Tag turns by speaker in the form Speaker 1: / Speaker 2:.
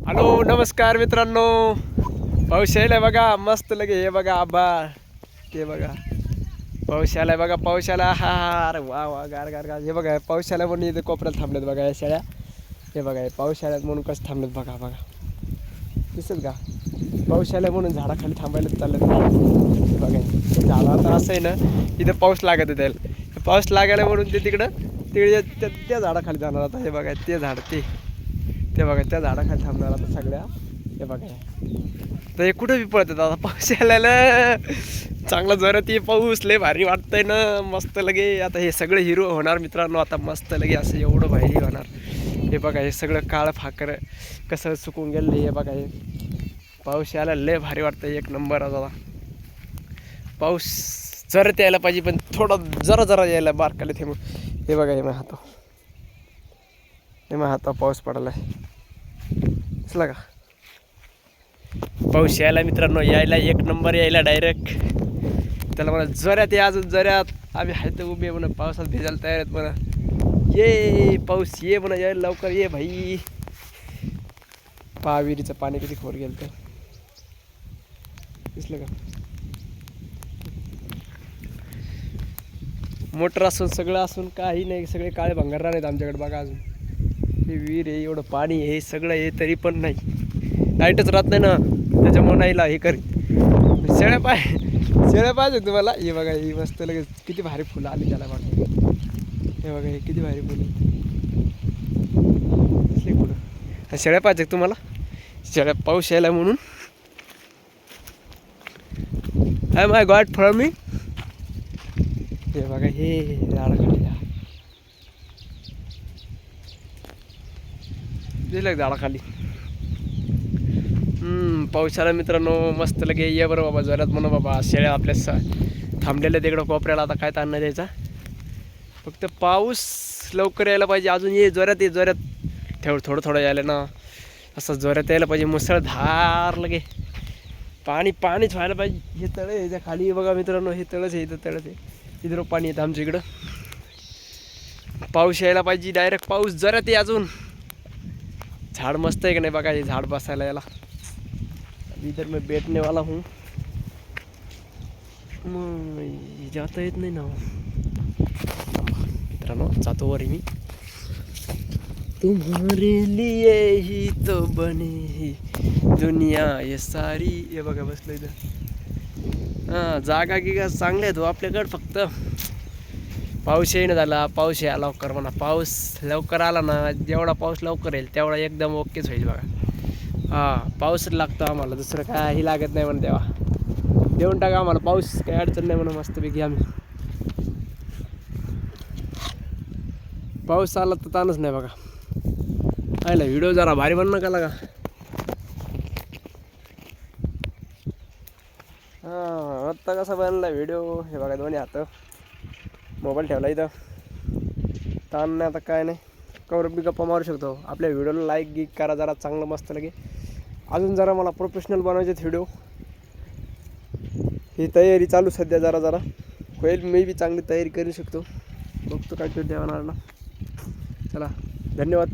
Speaker 1: Hello नमस्कार मित्रांनो. पाऊस यायलाय बघा मस्त लगे. हे बघा आभाळ, ते बघा पाऊस यायलाय बघा. पाऊस यायला हा हा. अरे वा वा गार गार गार. हे बघा पाऊस यायला म्हणून इथे कोपऱ्यात थांबलेत बघा या शेळ्या. हे बघा हे पाऊस यायला म्हणून कसं थांबलेत बघा बघा. दिसत का पाऊस यायला म्हणून झाडाखाली थांबायला चाललेत. हे बघा झाडा तर असं आहे ना, इथं पाऊस लागत आहे त्याला. पाऊस लागायला म्हणून ते तिकडे त्या झाडाखाली जाणार आता. हे बघा ते झाड ते बघा त्या झाडाखाली थांबणार आता सगळ्या. हे बघा तर हे कुठं बी पळतात आता. पाऊस यायला चांगला जोरात ये. पाऊस लय भारी वाटतंय ना, मस्त लगे. आता हे सगळं हिरो होणार मित्रांनो. आता मस्त लगे असं एवढं भारी होणार. हे बघा हे सगळं काळं फाकर कसं सुकून गेलं. हे बघा हे पाऊस यायला लय भारी वाटतं. एक नंबर आता. पाऊस जरा यायला पाहिजे पण थोडं जरा यायला बारकाले थेंब. हे बघा हे मग हाता पाऊस पडायला दिसला का. पाऊस यायला मित्रांनो, यायला एक नंबर यायला डायरेक्ट. त्याला म्हणा जोऱ्यात ये, अजून जोऱ्यात. आम्ही हाय तर उभे म्हणा पावसात भिजायला तयार आहेत म्हणा. ये पाऊस ये म्हणा, यायला लवकर ये भाई. विहिरीचं पाणी किती खोर गेलं तर दिसलं का. मोटर असून सगळं असून काही नाही, सगळे काळे भंगार नाहीत आमच्याकडे बघा. अजून हे विहीर आहे, एवढं पाणी आहे, सगळं आहे, तरी पण नाही लाईटच राहत नाही ना. त्याच्यामुळे नाही हे करी. शेळ्या पाहिजे तुम्हाला. हे बघा ही मस्त लगेच किती भारी फुलं आली त्याला बघा. हे बघा हे किती भारी फुलं दिसले कुठं. शेळ्या पाहिजे तुम्हाला. शेळ्या पाऊस यायला म्हणून. Hi my God for me. हे बघा हे झाडाखाली दिलं झाडाखाली. पावसाळा मित्रांनो मस्त लगे. ये बरं बाबा जोरात म्हणा बाबा. शेळ्या आपल्या थांबलेल्या तिकडं कोपऱ्याला. आता काय ताण नाही द्यायचा, फक्त पाऊस लवकर यायला पाहिजे. अजून ये जोरात ये, जोरात थोडं यायला ना. असं जोरात यायला पाहिजे, मुसळधार लगे. पाणीच व्हायला पाहिजे. हे तळ आहे याच्या खाली बघा मित्रांनो. हे तळच आहे, इथं तळच आहे. इथं पाणी येतं आमच्या इकडं. पाऊस यायला पाहिजे डायरेक्ट. पाऊस जोरात ये. अजून झाड मस्त आहे का नाही बघा. हे झाड बसायला याला. इधर मैं बैठने वाला हूँ. जाता येत नाही ना मित्रांनो. जातो वर मी. तुम्हारे लिए ही तो बने ही दुनिया ये सारी. हे बघा बसलं इथं. हां जागा गिगा चांगल्या आहेत आपल्याकडं. फक्त पाऊस येईना झाला. पाऊस यायला लवकर म्हणा. पाऊस लवकर आला ना, जेवढा पाऊस लवकर येईल तेवढा एकदम ओकेच होईल बघा. हां पाऊसच लागतो आम्हाला, दुसरं काही लागत नाही म्हणा. तेव्हा देऊन टाका आम्हाला पाऊस, काही अडचण नाही म्हणा. मस्तपैकी आम्ही पाऊस आला तर ताणच नाही बघा. आयला व्हिडिओ जरा भारी बनणं का लागा. हां आत्ता कसा बनला व्हिडिओ. हे बघा दोन्ही हात मोबाईल ठेवला इथं. ताण नाही आता काय नाही. कवर बी गप्पा मारू शकतो. आपल्या व्हिडिओला लाईक गिक करा जरा चांगलं मस्त लगे. अजून जरा मला प्रोफेशनल बनवायचे व्हिडिओ. ही तयारी चालू सध्या जरा होईल. मी बी चांगली तयारी करू शकतो. बघतो काय देवाना. चला धन्यवाद.